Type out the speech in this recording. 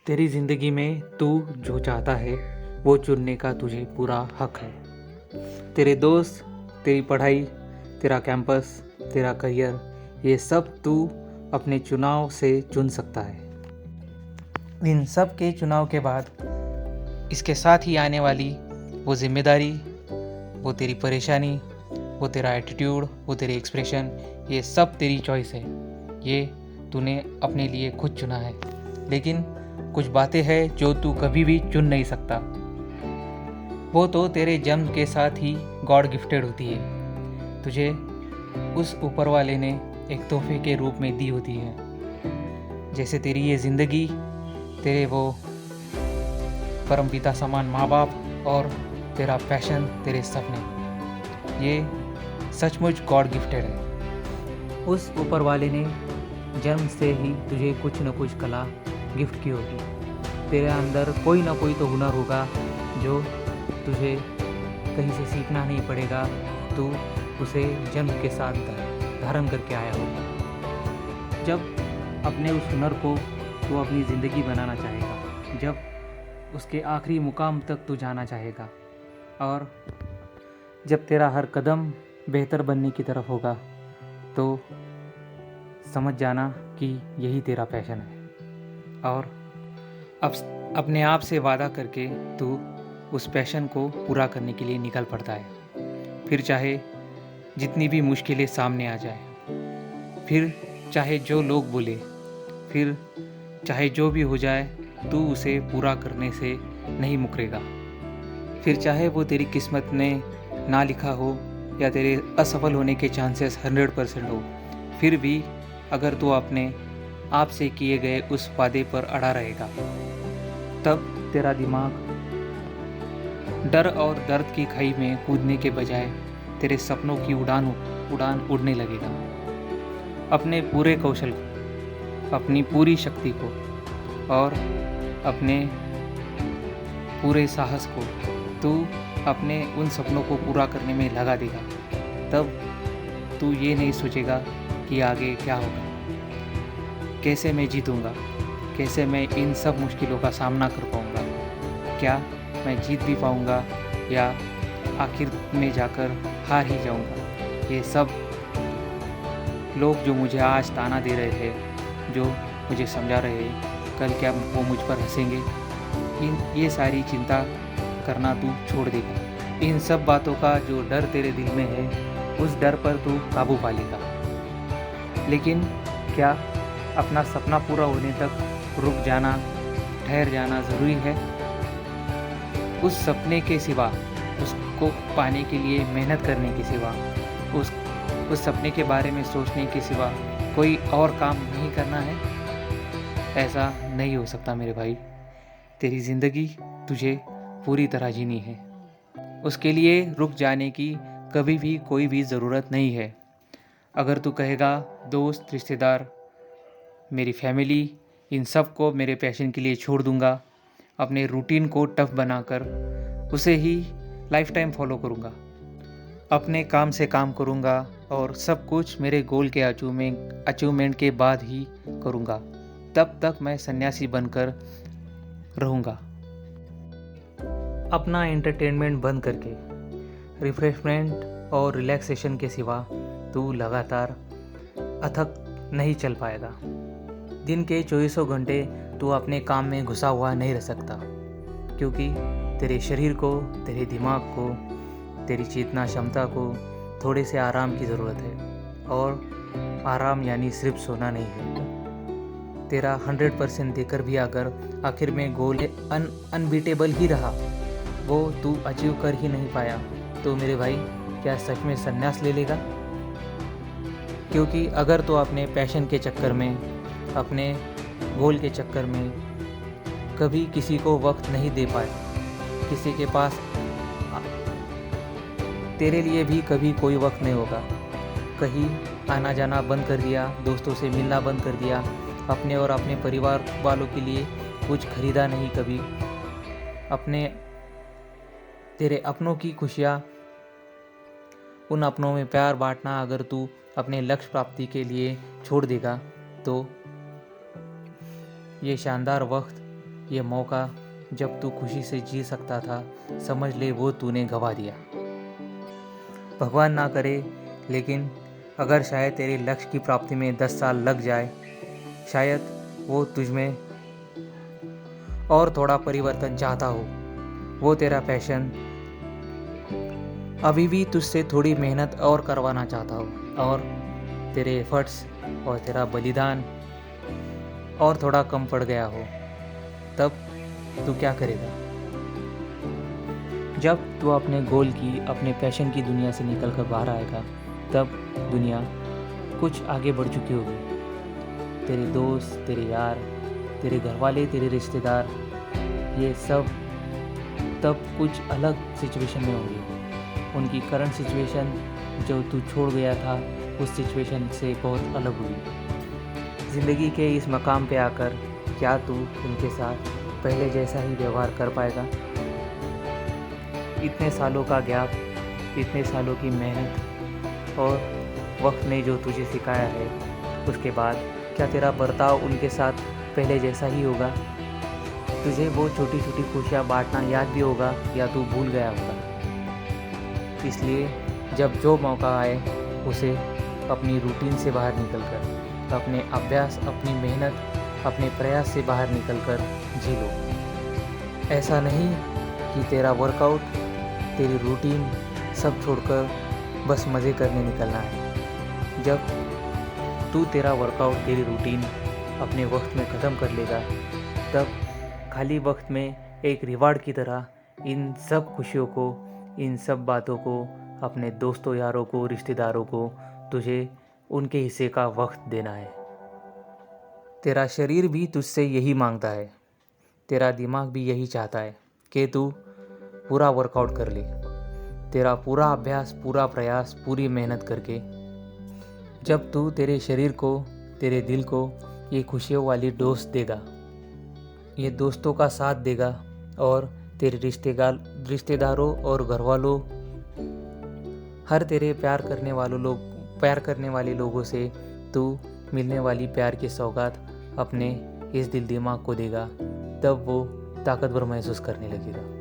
तेरी ज़िंदगी में तू जो चाहता है वो चुनने का तुझे पूरा हक है। तेरे दोस्त, तेरी पढ़ाई, तेरा कैंपस, तेरा करियर, ये सब तू अपने चुनाव से चुन सकता है। इन सब के चुनाव के बाद इसके साथ ही आने वाली वो जिम्मेदारी, वो तेरी परेशानी, वो तेरा एटीट्यूड, वो तेरे एक्सप्रेशन, ये सब तेरी चॉइस है। ये तूने अपने लिए खुद चुना है। लेकिन कुछ बातें हैं जो तू कभी भी चुन नहीं सकता। वो तो तेरे जन्म के साथ ही गॉड गिफ्टेड होती है। तुझे उस ऊपर वाले ने एक तोहफे के रूप में दी होती है। जैसे तेरी ये ज़िंदगी, तेरे वो परमपिता समान माँ बाप और तेरा पैशन, तेरे सपने, ये सचमुच गॉड गिफ्टेड है। उस ऊपर वाले ने जन्म से ही तुझे कुछ न कुछ कला गिफ्ट की होगी। तेरे अंदर कोई ना कोई तो हुनर होगा जो तुझे कहीं से सीखना नहीं पड़ेगा, तू उसे जन्म के साथ धारण करके आया होगा। जब अपने उस हुनर को तू अपनी ज़िंदगी बनाना चाहेगा, जब उसके आखिरी मुकाम तक तू जाना चाहेगा, और जब तेरा हर कदम बेहतर बनने की तरफ होगा, तो समझ जाना कि यही तेरा पैशन है। और अब अपने आप से वादा करके तू उस पैशन को पूरा करने के लिए निकल पड़ता है। फिर चाहे जितनी भी मुश्किलें सामने आ जाए, फिर चाहे जो लोग बोले, फिर चाहे जो भी हो जाए, तू उसे पूरा करने से नहीं मुकरेगा। फिर चाहे वो तेरी किस्मत ने ना लिखा हो या तेरे असफल होने के चांसेस 100% हो, फिर भी अगर तू अपने आप से किए गए उस वादे पर अड़ा रहेगा, तब तेरा दिमाग डर और दर्द की खाई में कूदने के बजाय तेरे सपनों की उड़ान उड़ने लगेगा। अपने पूरे कौशल को, अपनी पूरी शक्ति को और अपने पूरे साहस को तू अपने उन सपनों को पूरा करने में लगा देगा। तब तू ये नहीं सोचेगा कि आगे क्या होगा, कैसे मैं जीतूंगा, कैसे मैं इन सब मुश्किलों का सामना कर पाऊंगा, क्या मैं जीत भी पाऊंगा या आखिर में जाकर हार ही जाऊंगा। ये सब लोग जो मुझे आज ताना दे रहे थे, जो मुझे समझा रहे हैं, कल क्या वो मुझ पर हंसेंगे, ये सारी चिंता करना तू छोड़ देगा। इन सब बातों का जो डर तेरे दिल में है, उस डर पर तू काबू पा लेगा। लेकिन क्या अपना सपना पूरा होने तक रुक जाना, ठहर जाना ज़रूरी है? उस सपने के सिवा, उसको पाने के लिए मेहनत करने के सिवा, उस सपने के बारे में सोचने के सिवा कोई और काम नहीं करना है? ऐसा नहीं हो सकता मेरे भाई। तेरी ज़िंदगी तुझे पूरी तरह जीनी है। उसके लिए रुक जाने की कभी भी कोई भी ज़रूरत नहीं है। अगर तू कहेगा दोस्त, रिश्तेदार, मेरी फैमिली, इन सब को मेरे पैशन के लिए छोड़ दूंगा, अपने रूटीन को टफ बनाकर उसे ही लाइफ टाइम फॉलो करूंगा, अपने काम से काम करूंगा और सब कुछ मेरे गोल के अचीवमेंट के बाद ही करूंगा, तब तक मैं सन्यासी बनकर रहूंगा। अपना एंटरटेनमेंट बंद करके रिफ्रेशमेंट और रिलैक्सेशन के सिवा तू लगातार अथक नहीं चल पाएगा। दिन के 24 घंटे तू अपने काम में घुसा हुआ नहीं रह सकता, क्योंकि तेरे शरीर को, तेरे दिमाग को, तेरी चेतना क्षमता को थोड़े से आराम की ज़रूरत है। और आराम यानी सिर्फ सोना नहीं है। तेरा 100% देकर भी अगर आखिर में गोल अनबीटेबल ही रहा, वो तू अचीव कर ही नहीं पाया, तो मेरे भाई क्या सच में संन्यास ले लेगा? क्योंकि अगर तो अपने पैशन के चक्कर में, अपने गोल के चक्कर में कभी किसी को वक्त नहीं दे पाए, किसी के पास तेरे लिए भी कभी कोई वक्त नहीं होगा, कहीं आना जाना बंद कर दिया, दोस्तों से मिलना बंद कर दिया, अपने और अपने परिवार वालों के लिए कुछ खरीदा नहीं कभी, तेरे अपनों की खुशियाँ, उन अपनों में प्यार बांटना अगर तू अपने लक्ष्य प्राप्ति के लिए छोड़ देगा, तो ये शानदार वक्त ये मौका जब तू खुशी से जी सकता था, समझ ले वो तूने गंवा दिया। भगवान ना करे, लेकिन अगर शायद तेरे लक्ष्य की प्राप्ति में 10 साल लग जाए, शायद वो तुझ में और थोड़ा परिवर्तन चाहता हो। वो तेरा पैशन अभी भी तुझसे थोड़ी मेहनत और करवाना चाहता हो, और तेरे एफर्ट्स और तेरा बलिदान और थोड़ा कम पड़ गया हो। तब तू क्या करेगा? जब तू अपने गोल की, अपने पैशन की दुनिया से निकल कर बाहर आएगा, तब दुनिया कुछ आगे बढ़ चुकी होगी। तेरे दोस्त, तेरे यार, तेरे घर वाले, तेरे रिश्तेदार, ये सब तब कुछ अलग सिचुएशन में होंगे। उनकी करंट सिचुएशन जो तू छोड़ गया था, उस सिचुएशन से बहुत अलग हुई। ज़िंदगी के इस मकाम पे आकर क्या तू उनके साथ पहले जैसा ही व्यवहार कर पाएगा? इतने सालों का गैप, इतने सालों की मेहनत और वक्त ने जो तुझे सिखाया है, उसके बाद क्या तेरा बर्ताव उनके साथ पहले जैसा ही होगा? तुझे वो छोटी छोटी खुशियाँ बांटना याद भी होगा या तू भूल गया होगा? इसलिए जब जो मौका आए, उसे अपनी रूटीन से बाहर निकलकर, अपने अभ्यास, अपनी मेहनत, अपने प्रयास से बाहर निकलकर जी लो। ऐसा नहीं कि तेरा वर्कआउट, तेरी रूटीन सब छोड़कर बस मज़े करने निकलना है। जब तू तेरा वर्कआउट, तेरी रूटीन अपने वक्त में ख़त्म कर लेगा, तब खाली वक्त में एक रिवार्ड की तरह इन सब खुशियों को, इन सब बातों को अपने दोस्तों, यारों को, रिश्तेदारों को तुझे उनके हिस्से का वक्त देना है। तेरा शरीर भी तुझसे यही मांगता है, तेरा दिमाग भी यही चाहता है कि तू पूरा वर्कआउट कर ले। तेरा पूरा अभ्यास, पूरा प्रयास, पूरी मेहनत करके जब तू तेरे शरीर को, तेरे दिल को ये खुशियों वाली डोज देगा, ये दोस्तों का साथ देगा, और तेरे रिश्तेदारों और घरवालों, हर तेरे प्यार करने वाले लोगों से तू मिलने वाली प्यार की सौगात अपने इस दिल दिमाग को देगा, तब वो ताकतवर महसूस करने लगेगा।